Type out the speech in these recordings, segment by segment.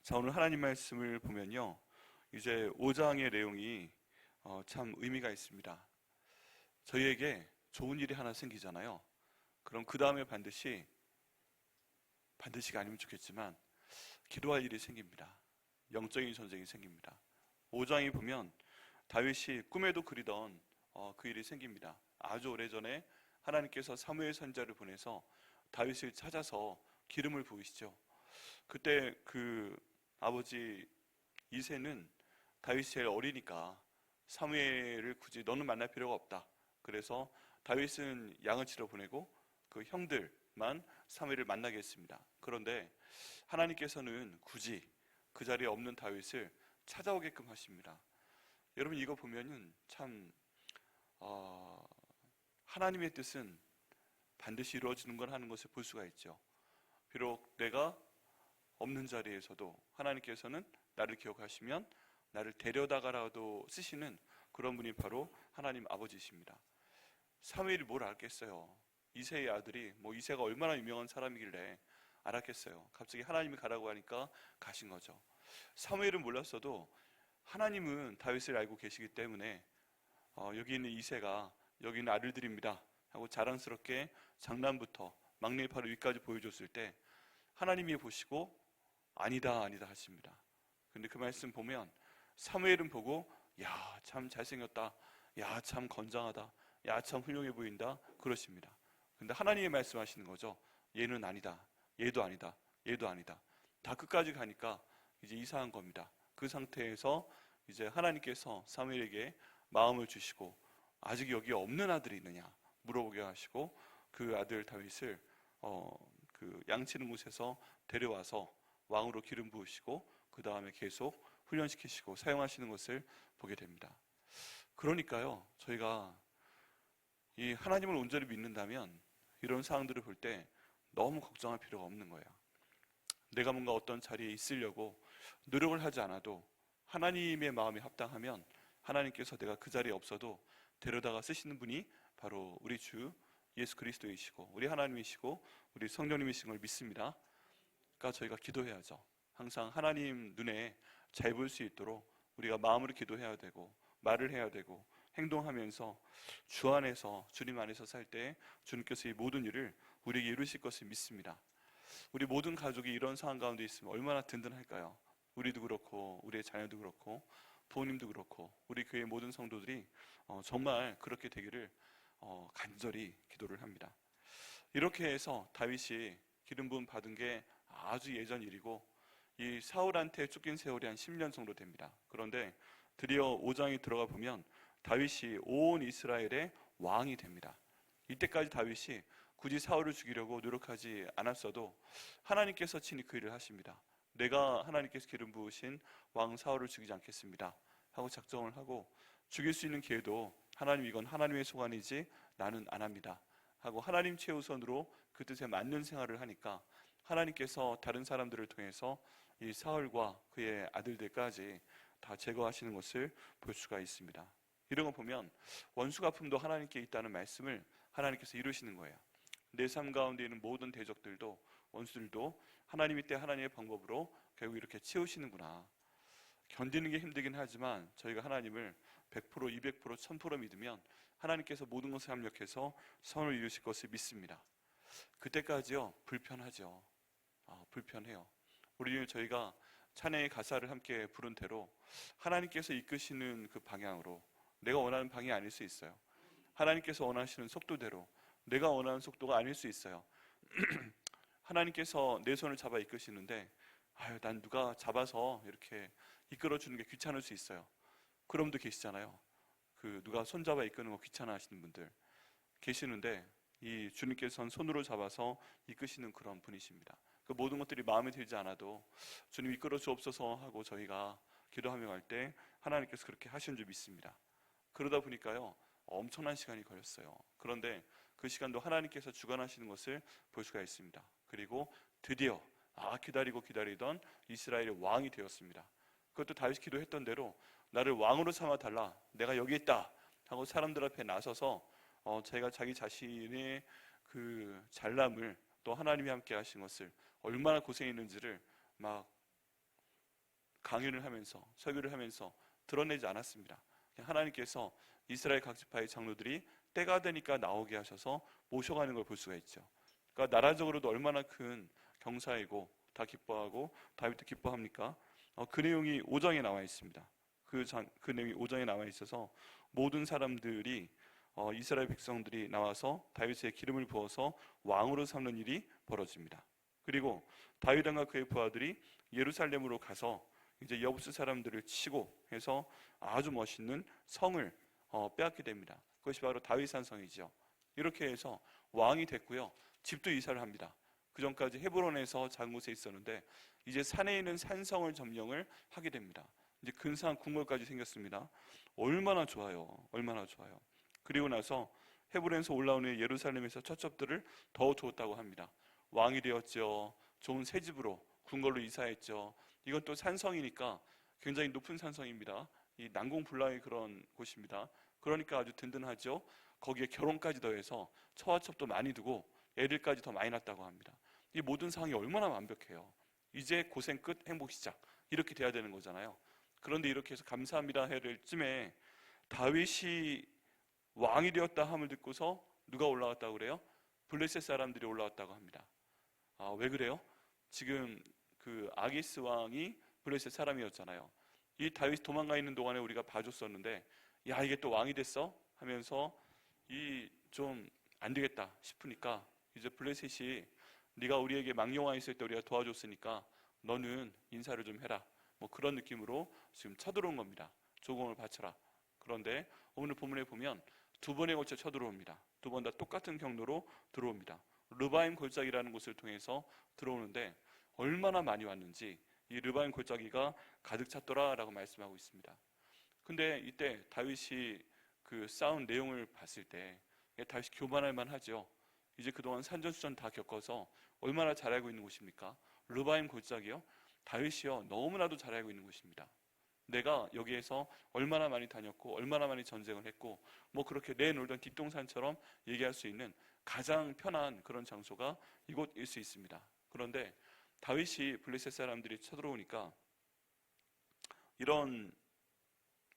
자, 오늘 하나님 말씀을 보면요, 이제 5장의 내용이 참 의미가 있습니다. 저희에게 좋은 일이 하나 생기잖아요. 그럼 그 다음에 반드시가 아니면 좋겠지만 기도할 일이 생깁니다. 영적인 전쟁이 생깁니다. 5장에 보면 다윗이 꿈에도 그리던 그 일이 생깁니다. 아주 오래전에 하나님께서 사무엘 선지자를 보내서 다윗을 찾아서 기름을 부으시죠. 그때 그 아버지 이새는 다윗이 제일 어리니까 사무엘을 굳이 너는 만날 필요가 없다. 그래서 다윗은 양을 치러 보내고 그 형들만 사무엘을 만나게 했습니다. 그런데 하나님께서는 굳이 그 자리에 없는 다윗을 찾아오게끔 하십니다. 여러분, 이거 보면은 참 하나님의 뜻은 반드시 이루어지는 걸 하는 것을 볼 수가 있죠. 비록 내가 없는 자리에서도 하나님께서는 나를 기억하시면 나를 데려다가라도 쓰시는 그런 분이 바로 하나님 아버지십니다. 사무엘이 뭘 알겠어요. 이새의 아들이 이새가 얼마나 유명한 사람이길래 알았겠어요. 갑자기 하나님이 가라고 하니까 가신 거죠. 사무엘은 몰랐어도 하나님은 다윗을 알고 계시기 때문에 여기 있는 이새가 여기 있는 아들들입니다 하고 자랑스럽게 장남부터 막내 바로 위까지 보여줬을 때 하나님이 보시고 아니다 하십니다. 근데 그 말씀 보면 사무엘은 보고 야, 참 잘생겼다, 야, 참 건장하다, 야, 참 훌륭해 보인다 그러십니다. 근데 하나님이 말씀하시는 거죠. 얘는 아니다, 얘도 아니다, 얘도 아니다. 다 끝까지 가니까 이제 이상한 겁니다. 그 상태에서 이제 하나님께서 사무엘에게 마음을 주시고 아직 여기에 없는 아들이 있느냐 물어보게 하시고 그 아들 다윗을 그 양치는 곳에서 데려와서 왕으로 기름 부으시고 그 다음에 계속 훈련시키시고 사용하시는 것을 보게 됩니다. 그러니까요, 저희가 이 하나님을 온전히 믿는다면 이런 상황들을 볼 때 너무 걱정할 필요가 없는 거예요. 내가 뭔가 어떤 자리에 있으려고 노력을 하지 않아도 하나님의 마음이 합당하면 하나님께서 내가 그 자리에 없어도 데려다가 쓰시는 분이 바로 우리 주 예수 그리스도이시고 우리 하나님이시고 우리 성령님이신 걸 믿습니다. 그러니까 저희가 기도해야죠. 항상 하나님 눈에 잘 보일 수 있도록 우리가 마음으로 기도해야 되고 말을 해야 되고 행동하면서 주 안에서 주님 안에서 살 때 주님께서 이 모든 일을 우리에게 이루실 것을 믿습니다. 우리 모든 가족이 이런 상황 가운데 있으면 얼마나 든든할까요? 우리도 그렇고 우리의 자녀도 그렇고 부모님도 그렇고 우리 교회 모든 성도들이 정말 그렇게 되기를 간절히 기도를 합니다. 이렇게 해서 다윗이 기름 부음 받은 게 아주 예전 일이고 이 사울한테 쫓긴 세월이 한 10년 정도 됩니다. 그런데 드디어 5장에 들어가 보면 다윗이 온 이스라엘의 왕이 됩니다. 이때까지 다윗이 굳이 사울을 죽이려고 노력하지 않았어도 하나님께서 친히 그 일을 하십니다. 내가 하나님께서 기름 부으신 왕 사울을 죽이지 않겠습니다 하고 작정을 하고 죽일 수 있는 기회도 하나님 이건 하나님의 소관이지 나는 안 합니다 하고 하나님 최우선으로 그 뜻에 맞는 생활을 하니까 하나님께서 다른 사람들을 통해서 이 사울과 그의 아들들까지 다 제거하시는 것을 볼 수가 있습니다. 이런 거 보면 원수 갚음도 하나님께 있다는 말씀을 하나님께서 이루시는 거예요. 내 삶 가운데 있는 모든 대적들도 원수들도 하나님이 때 하나님의 방법으로 결국 이렇게 채우시는구나. 견디는 게 힘들긴 하지만 저희가 하나님을 100%, 200%, 1000% 믿으면 하나님께서 모든 것을 합력해서 선을 이루실 것을 믿습니다. 그때까지요 불편하죠. 불편해요. 우리 저희가 찬양의 가사를 함께 부른 대로 하나님께서 이끄시는 그 방향으로 내가 원하는 방향이 아닐 수 있어요. 하나님께서 원하시는 속도대로 내가 원하는 속도가 아닐 수 있어요. 하나님께서 내 손을 잡아 이끄시는데 난 누가 잡아서 이렇게 이끌어주는 게 귀찮을 수 있어요. 그런 분도 계시잖아요. 그 누가 손 잡아 이끄는 거 귀찮아 하시는 분들 계시는데 이 주님께서는 손으로 잡아서 이끄시는 그런 분이십니다. 그 모든 것들이 마음에 들지 않아도 주님 이끌어 주옵소서 하고 저희가 기도하며 갈 때 하나님께서 그렇게 하시는 줄 믿습니다. 그러다 보니까요 엄청난 시간이 걸렸어요. 그런데 그 시간도 하나님께서 주관하시는 것을 볼 수가 있습니다. 그리고 드디어 기다리고 기다리던 이스라엘의 왕이 되었습니다. 그것도 다윗이 기도했던 대로 나를 왕으로 삼아달라, 내가 여기 있다 하고 사람들 앞에 나서서 자기가 자기 자신의 그 잘남을 또 하나님이 함께 하신 것을 얼마나 고생했는지를 막 강연을 하면서 설교를 하면서 드러내지 않았습니다. 그냥 하나님께서 이스라엘 각 지파의 장로들이 때가 되니까 나오게 하셔서 모셔가는 걸 볼 수가 있죠. 그러니까 나라적으로도 얼마나 큰 경사이고 다 기뻐하고 다윗도 기뻐합니까? 그 내용이 5장에 나와 있습니다. 그 내용이 5장에 나와 있어서 모든 사람들이 이스라엘 백성들이 나와서 다윗의 기름을 부어서 왕으로 삼는 일이 벌어집니다. 그리고 다윗 왕과 그의 부하들이 예루살렘으로 가서 이제 여부스 사람들을 치고 해서 아주 멋있는 성을 빼앗게 됩니다. 그것이 바로 다윗산 성이죠. 이렇게 해서 왕이 됐고요. 집도 이사를 합니다. 그 전까지 헤브론에서 작은 곳에 있었는데 이제 산에 있는 산성을 점령을 하게 됩니다. 이제 근사한 궁궐까지 생겼습니다. 얼마나 좋아요. 얼마나 좋아요. 그리고 나서 헤브론에서 올라오는 예루살렘에서 처첩들을 더 주었다고 합니다. 왕이 되었죠. 좋은 새 집으로 궁궐로 이사했죠. 이건 또 산성이니까 굉장히 높은 산성입니다. 이 난공불락의 그런 곳입니다. 그러니까 아주 든든하죠. 거기에 결혼까지 더해서 처와첩도 많이 두고 애들까지 더 많이 낳았다고 합니다. 이 모든 상황이 얼마나 완벽해요. 이제 고생 끝, 행복 시작, 이렇게 돼야 되는 거잖아요. 그런데 이렇게 해서 감사합니다 해야 될 쯤에 다윗이 왕이 되었다 함을 듣고서 누가 올라왔다고 그래요? 블레셋 사람들이 올라왔다고 합니다. 왜 그래요? 지금 그 아기스 왕이 블레셋 사람이었잖아요. 이 다윗 도망가 있는 동안에 우리가 봐줬었는데, 야, 이게 또 왕이 됐어? 하면서 이 좀 안 되겠다 싶으니까 이제 블레셋이 네가 우리에게 망령왕 있을 때 우리가 도와줬으니까 너는 인사를 좀 해라, 뭐 그런 느낌으로 지금 쳐들어온 겁니다. 조공을 바쳐라. 그런데 오늘 본문에 보면 두 번에 걸쳐 쳐들어옵니다. 두 번 다 똑같은 경로로 들어옵니다. 르바임 골짜기라는 곳을 통해서 들어오는데 얼마나 많이 왔는지 이 르바임 골짜기가 가득 찼더라라고 말씀하고 있습니다. 근데 이때 다윗이 그 싸운 내용을 봤을 때 다윗이 교만할 만하죠. 이제 그동안 산전수전 다 겪어서 얼마나 잘 알고 있는 곳입니까? 르바임 골짜기요? 다윗이요, 너무나도 잘 알고 있는 곳입니다. 내가 여기에서 얼마나 많이 다녔고 얼마나 많이 전쟁을 했고 뭐 그렇게 내놀던 뒷동산처럼 얘기할 수 있는 가장 편한 그런 장소가 이곳일 수 있습니다. 그런데 다윗이 블레셋 사람들이 쳐들어오니까 이런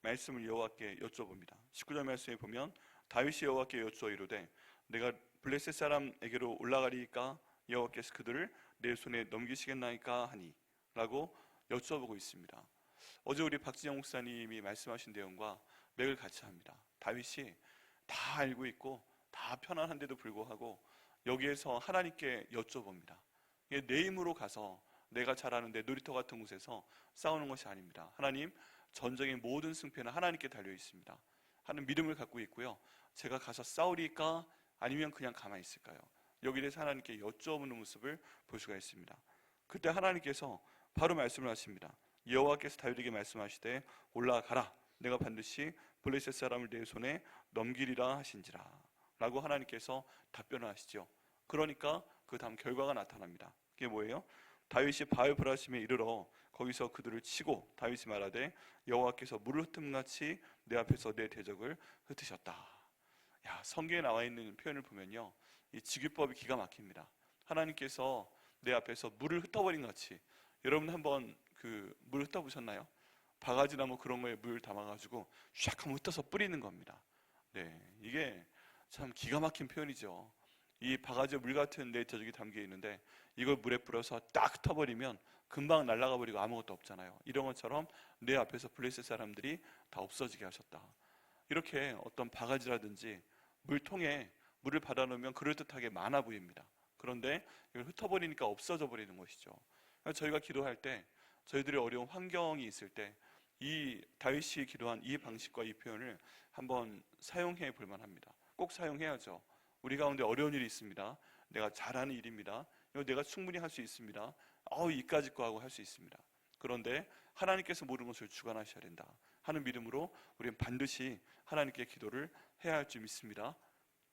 말씀을 여호와께 여쭤봅니다. 19절 말씀에 보면 다윗이 여호와께 여쭈어 이르되 내가 블레셋 사람에게로 올라가리이까 여호와께서 그들을 내 손에 넘기시겠나이까 하니 라고 여쭤보고 있습니다. 어제 우리 박진영 목사님이 말씀하신 내용과 맥을 같이 합니다. 다윗이 다 알고 있고 다 편안한데도 불구하고 여기에서 하나님께 여쭤봅니다. 이게 내 힘으로 가서 내가 잘 아는 내 놀이터 같은 곳에서 싸우는 것이 아닙니다. 하나님, 전쟁의 모든 승패는 하나님께 달려 있습니다. 하는 믿음을 갖고 있고요. 제가 가서 싸우리까 아니면 그냥 가만히 있을까요? 여기에 대해서 하나님께 여쭤보는 모습을 볼 수가 있습니다. 그때 하나님께서 바로 말씀을 하십니다. 여호와께서 다윗에게 말씀하시되 올라가라, 내가 반드시 블레셋 사람을 내 손에 넘기리라 하신지라 라고 하나님께서 답변을 하시죠. 그러니까 그 다음 결과가 나타납니다. 그게 뭐예요? 다윗이 바알 브라심에 이르러 거기서 그들을 치고 다윗이 말하되 여호와께서 물을 흩음같이 내 앞에서 내 대적을 흩으셨다. 야, 성경에 나와 있는 표현을 보면요, 이 직유법이 기가 막힙니다. 하나님께서 내 앞에서 물을 흩어버린 같이. 여러분 한번 그 물 흩어보셨나요? 바가지나무 그런 거에 물 담아가지고 샥 하면 흩어서 뿌리는 겁니다. 네, 이게 참 기가 막힌 표현이죠. 이 바가지에 물 같은 내 대적이 담겨 있는데 이걸 물에 뿌려서 딱 흩어버리면 금방 날아가 버리고 아무것도 없잖아요. 이런 것처럼 내 앞에서 블레셋 사람들이 다 없어지게 하셨다. 이렇게 어떤 바가지라든지 물통에 물을 받아놓으면 그럴듯하게 많아 보입니다. 그런데 이걸 흩어버리니까 없어져 버리는 것이죠. 저희가 기도할 때, 저희들의 어려운 환경이 있을 때 이 다윗이 기도한 이 방식과 이 표현을 한번 사용해 볼 만합니다. 꼭 사용해야죠. 우리 가운데 어려운 일이 있습니다. 내가 잘하는 일입니다. 이거 내가 충분히 할 수 있습니다. 이까짓 거 하고 할 수 있습니다. 그런데 하나님께서 모든 것을 주관하셔야 된다 하는 믿음으로 우리는 반드시 하나님께 기도를 해야 할 줄 믿습니다.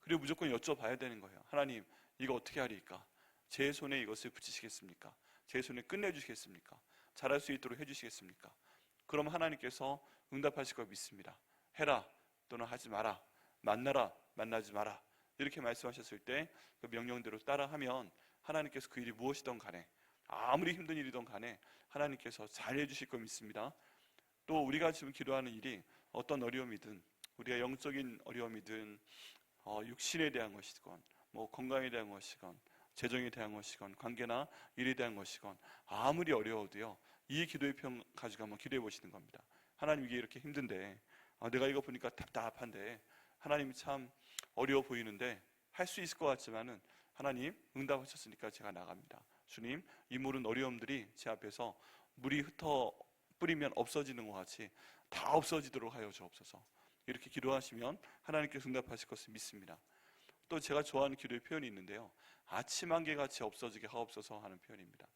그리고 무조건 여쭤봐야 되는 거예요. 하나님, 이거 어떻게 하리까? 제 손에 이것을 붙이시겠습니까? 제 손에 끝내주시겠습니까? 잘할 수 있도록 해주시겠습니까? 그럼 하나님께서 응답하실 걸 믿습니다. 해라 또는 하지 마라, 만나라 만나지 마라, 이렇게 말씀하셨을 때 그 명령대로 따라하면 하나님께서 그 일이 무엇이든 간에 아무리 힘든 일이든 간에 하나님께서 잘 해주실 거 믿습니다. 또 우리가 지금 기도하는 일이 어떤 어려움이든, 우리가 영적인 어려움이든, 육신에 대한 것이건, 뭐 건강에 대한 것이건, 재정에 대한 것이건, 관계나 일에 대한 것이건, 아무리 어려워도요, 이 기도의 편 가지고 한번 기도해 보시는 겁니다. 하나님, 이게 이렇게 힘든데, 내가 이거 보니까 답답한데, 하나님이 참 어려워 보이는데 할 수 있을 것 같지만은, 하나님 응답하셨으니까 제가 나갑니다. 주님, 이 모든 어려움들이 제 앞에서 물이 흩어 뿌리면 없어지는 것 같이 다 없어지도록 하여 주옵소서. 이렇게 기도하시면 하나님께서 응답하실 것을 믿습니다. 또 제가 좋아하는 기도의 표현이 있는데요, 아침 안개같이 없어지게 하옵소서 하는 표현입니다.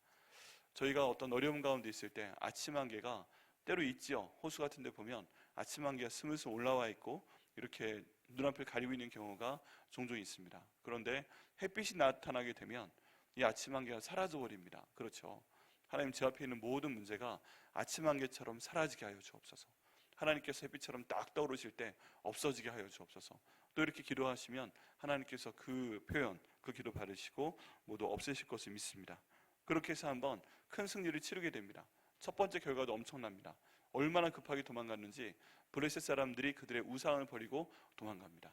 저희가 어떤 어려움 가운데 있을 때 아침 안개가 때로 있지요. 호수 같은 데 보면 아침 안개가 스물스물 올라와 있고 이렇게 눈앞을 가리고 있는 경우가 종종 있습니다. 그런데 햇빛이 나타나게 되면 이 아침 안개가 사라져 버립니다. 그렇죠. 하나님, 제 앞에 있는 모든 문제가 아침 안개처럼 사라지게 하여 주옵소서. 하나님께서 햇빛처럼 딱 떠오르실 때 없어지게 하여 주옵소서. 또 이렇게 기도하시면 하나님께서 그 표현, 그 기도 받으시고 모두 없애실 것을 믿습니다. 그렇게 해서 한번 큰 승리를 치르게 됩니다. 첫 번째 결과도 엄청납니다. 얼마나 급하게 도망갔는지 블레셋 사람들이 그들의 우상을 버리고 도망갑니다.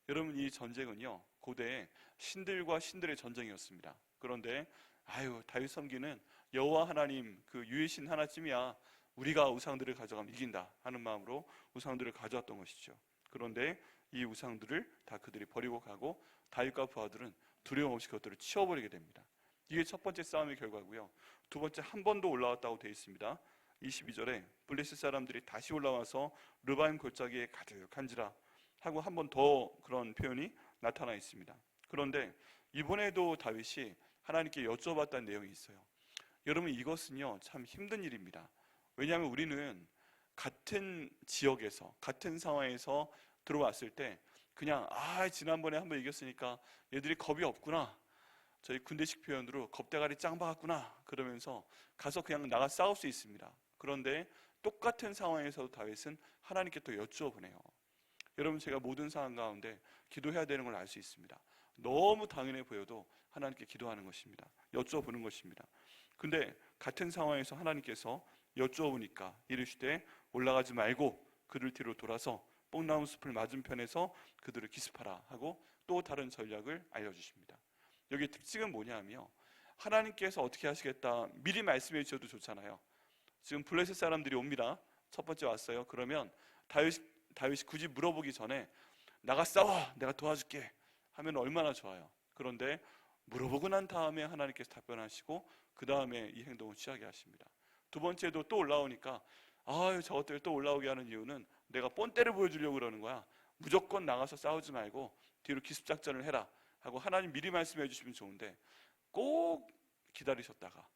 여러분, 이 전쟁은요, 고대에 신들과 신들의 전쟁이었습니다. 그런데 다윗 섬기는 여호와 하나님 그 유일신 하나쯤이야, 우리가 우상들을 가져가면 이긴다 하는 마음으로 우상들을 가져왔던 것이죠. 그런데 이 우상들을 다 그들이 버리고 가고 다윗과 부하들은 두려움 없이 그것들을 치워버리게 됩니다. 이게 첫 번째 싸움의 결과고요. 두 번째, 한 번 더 올라왔다고 되어 있습니다. 22절에 블레셋 사람들이 다시 올라와서 르바임 골짜기에 가득한지라 하고 한 번 더 그런 표현이 나타나 있습니다. 그런데 이번에도 다윗이 하나님께 여쭤봤다는 내용이 있어요. 여러분, 이것은요 참 힘든 일입니다. 왜냐하면 우리는 같은 지역에서, 같은 상황에서 들어왔을 때 그냥 지난번에 한번 이겼으니까 얘들이 겁이 없구나, 저희 군대식 표현으로 겁대가리 짱 박았구나, 그러면서 가서 그냥 나가 싸울 수 있습니다. 그런데 똑같은 상황에서도 다윗은 하나님께 또 여쭈어보네요. 여러분, 제가 모든 상황 가운데 기도해야 되는 걸 알 수 있습니다. 너무 당연해 보여도 하나님께 기도하는 것입니다. 여쭈어보는 것입니다. 근데 같은 상황에서 하나님께서 여쭈어보니까 이르시되 올라가지 말고 그들 뒤로 돌아서 뽕나무 숲을 맞은편에서 그들을 기습하라 하고 또 다른 전략을 알려주십니다. 여기 특징은 뭐냐면요, 하나님께서 어떻게 하시겠다 미리 말씀해 주셔도 좋잖아요. 지금 블레셋 사람들이 옵니다. 첫 번째 왔어요. 그러면 다윗이 굳이 물어보기 전에 나가 싸워, 내가 도와줄게 하면 얼마나 좋아요. 그런데 물어보고 난 다음에 하나님께서 답변하시고 그 다음에 이 행동을 취하게 하십니다. 두 번째도 또 올라오니까 저것들 또 올라오게 하는 이유는 내가 뻔때를 보여주려고 그러는 거야. 무조건 나가서 싸우지 말고 뒤로 기습작전을 해라 하고 하나님 미리 말씀해 주시면 좋은데, 꼭 기다리셨다가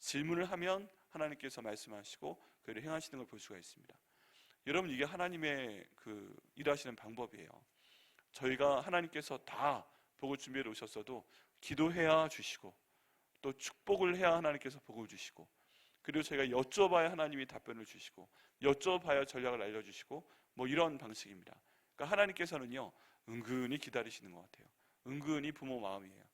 질문을 하면 하나님께서 말씀하시고 그를 행하시는 걸 볼 수가 있습니다. 여러분, 이게 하나님의 그 일하시는 방법이에요. 저희가 하나님께서 다 복을 준비해 놓으셨어도 기도해야 주시고, 또 축복을 해야 하나님께서 복을 주시고, 그리고 저희가 여쭤봐야 하나님이 답변을 주시고, 여쭤봐야 전략을 알려주시고, 뭐 이런 방식입니다. 그러니까 하나님께서는요 은근히 기다리시는 것 같아요. 은근히 부모 마음이에요.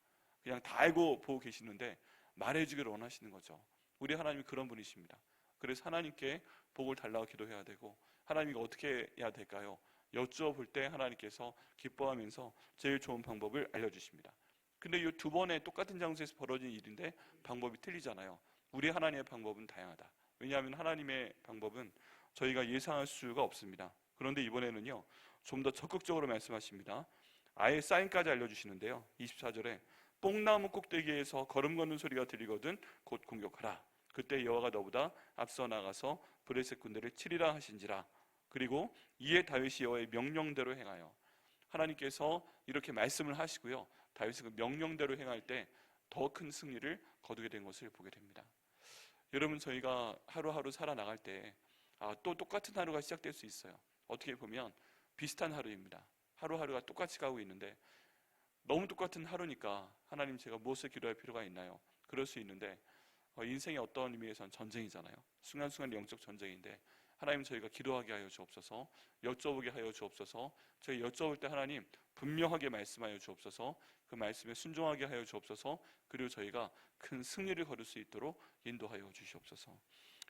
그냥 다 알고 보고 계시는데 말해주기를 원하시는 거죠. 우리 하나님이 그런 분이십니다. 그래서 하나님께 복을 달라고 기도해야 되고, 하나님이 어떻게 해야 될까요? 여쭤볼 때 하나님께서 기뻐하면서 제일 좋은 방법을 알려주십니다. 근데 이 두 번의 똑같은 장소에서 벌어진 일인데 방법이 틀리잖아요. 우리 하나님의 방법은 다양하다. 왜냐하면 하나님의 방법은 저희가 예상할 수가 없습니다. 그런데 이번에는요 좀 더 적극적으로 말씀하십니다. 아예 사인까지 알려주시는데요. 24절에 뽕나무 꼭대기에서 걸음 걷는 소리가 들리거든 곧 공격하라. 그때 여호와가 너보다 앞서 나가서 블레셋 군대를 치리라 하신지라. 그리고 이에 다윗이 여호와의 명령대로 행하여, 하나님께서 이렇게 말씀을 하시고요, 다윗이 그 명령대로 행할 때 더 큰 승리를 거두게 된 것을 보게 됩니다. 여러분, 저희가 하루하루 살아나갈 때 또 똑같은 하루가 시작될 수 있어요. 어떻게 보면 비슷한 하루입니다. 하루하루가 똑같이 가고 있는데 너무 똑같은 하루니까 하나님, 제가 무엇을 기도할 필요가 있나요? 그럴 수 있는데 인생의 어떤 의미에서는 전쟁이잖아요. 순간순간 영적 전쟁인데 하나님, 저희가 기도하게 하여 주옵소서, 여쭤보게 하여 주옵소서, 저희 여쭤볼 때 하나님 분명하게 말씀하여 주옵소서, 그 말씀에 순종하게 하여 주옵소서. 그리고 저희가 큰 승리를 거둘 수 있도록 인도하여 주시옵소서.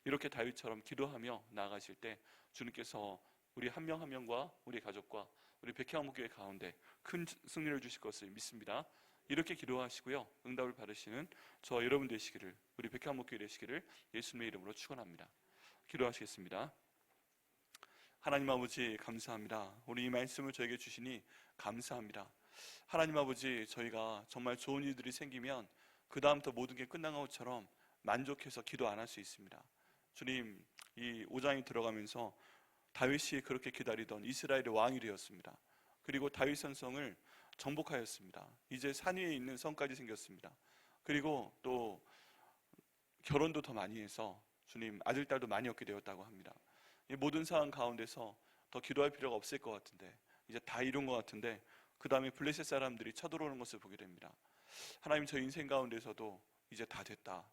이렇게 다윗처럼 기도하며 나아가실 때 주님께서 우리 한 명 한 명과 우리 가족과 우리 백향목교회 가운데 큰 승리를 주실 것을 믿습니다. 이렇게 기도하시고요, 응답을 받으시는 저 여러분 되시기를, 우리 백향목교회 되시기를 예수님의 이름으로 축원합니다. 기도하시겠습니다. 하나님 아버지 감사합니다. 오늘 이 말씀을 저에게 주시니 감사합니다. 하나님 아버지, 저희가 정말 좋은 일들이 생기면 그 다음부터 모든 게 끝난 것처럼 만족해서 기도 안 할 수 있습니다. 주님, 이 5장이 들어가면서 다윗이 그렇게 기다리던 이스라엘의 왕이 되었습니다. 그리고 다윗 선성을 정복하였습니다. 이제 산 위에 있는 성까지 생겼습니다. 그리고 또 결혼도 더 많이 해서 주님 아들, 딸도 많이 얻게 되었다고 합니다. 이 모든 상황 가운데서 더 기도할 필요가 없을 것 같은데, 이제 다 이룬 것 같은데, 그 다음에 블레셋 사람들이 쳐들어오는 것을 보게 됩니다. 하나님, 저 인생 가운데서도 이제 다 됐다,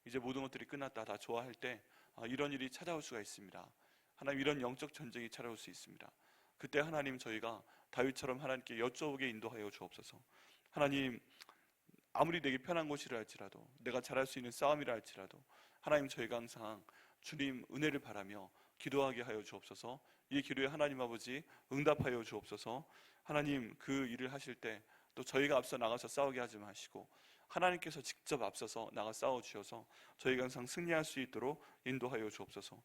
이제 모든 것들이 끝났다, 다 좋아할 때 이런 일이 찾아올 수가 있습니다. 하나님, 이런 영적 전쟁이 찾아올 수 있습니다. 그때 하나님, 저희가 다윗처럼 하나님께 여쭤오게 인도하여 주옵소서. 하나님, 아무리 내게 편한 곳이라 할지라도, 내가 잘할 수 있는 싸움이라 할지라도 하나님, 저희가 항상 주님 은혜를 바라며 기도하게 하여 주옵소서. 이 기도에 하나님 아버지 응답하여 주옵소서. 하나님, 그 일을 하실 때 또 저희가 앞서 나가서 싸우게 하지 마시고 하나님께서 직접 앞서서 나가 싸워 주셔서 저희가 항상 승리할 수 있도록 인도하여 주옵소서.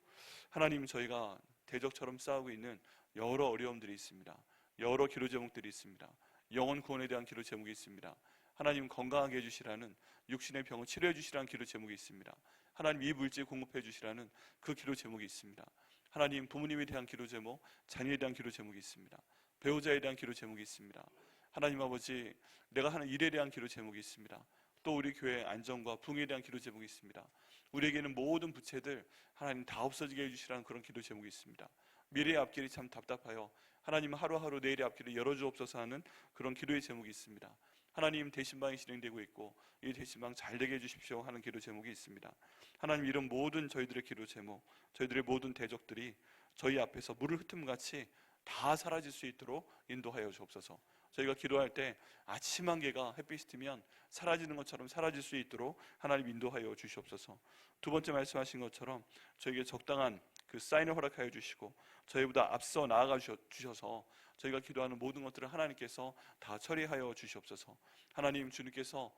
하나님, 저희가 대적처럼 싸우고 있는 여러 어려움들이 있습니다. 여러 기도 제목들이 있습니다. 영혼 구원에 대한 기도 제목이 있습니다. 하나님, 건강하게 해주시라는, 육신의 병을 치료해 주시라는 기도 제목이 있습니다. 하나님, 이 물질 공급해 주시라는 그 기도 제목이 있습니다. 하나님, 부모님에 대한 기도 제목, 자녀에 대한 기도 제목이 있습니다. 배우자에 대한 기도 제목이 있습니다. 하나님 아버지, 내가 하는 일에 대한 기도 제목이 있습니다. 또 우리 교회 안정과 부흥에 대한 기도 제목이 있습니다. 우리에게는 모든 부채들 하나님 다 없어지게 해주시라는 그런 기도 제목이 있습니다. 미래의 앞길이 참 답답하여 하나님, 하루하루 내일의 앞길을 열어주옵소서 하는 그런 기도의 제목이 있습니다. 하나님, 대신방이 진행되고 있고 이 대신방 잘 되게 해주십시오 하는 기도 제목이 있습니다. 하나님, 이런 모든 저희들의 기도 제목, 저희들의 모든 대적들이 저희 앞에서 물을 흩음같이 다 사라질 수 있도록 인도하여 주옵소서. 저희가 기도할 때 아침 한개가 햇빛이 뜨면 사라지는 것처럼 사라질 수 있도록 하나님 인도하여 주시옵소서. 두 번째 말씀하신 것처럼 저에게 적당한 그 사인을 허락하여 주시고 저희보다 앞서 나아가 주셔서 저희가 기도하는 모든 것들을 하나님께서 다 처리하여 주시옵소서. 하나님, 주님께서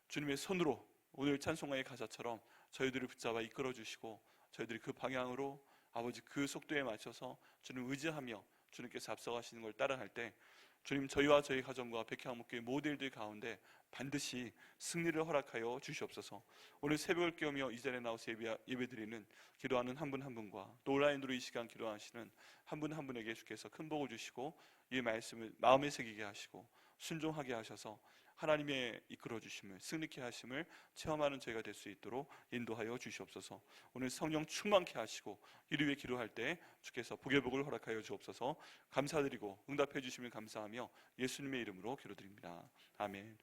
주님의 손으로 오늘 찬송가의 가사처럼 저희들을 붙잡아 이끌어 주시고 저희들이 그 방향으로 아버지 그 속도에 맞춰서 주님 의지하며 주님께서 앞서가시는 걸 따라갈 때 주님, 저희와 저희 가정과 백향목교회 모든 일들 가운데 반드시 승리를 허락하여 주시옵소서. 오늘 새벽을 깨우며 이 자리에 나와서 예배드리는 기도하는 한 분 한 분과 또 온라인으로 이 시간 기도하시는 한 분 한 분에게 주께서 큰 복을 주시고 이 말씀을 마음에 새기게 하시고 순종하게 하셔서 하나님의 이끌어 주심을, 승리케 하심을 체험하는 저희가 될 수 있도록 인도하여 주시옵소서. 오늘 성령 충만케 하시고 이를 위해 기도할 때 주께서 복의 복을 허락하여 주옵소서. 감사드리고 응답해 주시면 감사하며 예수님의 이름으로 기도드립니다. 아멘.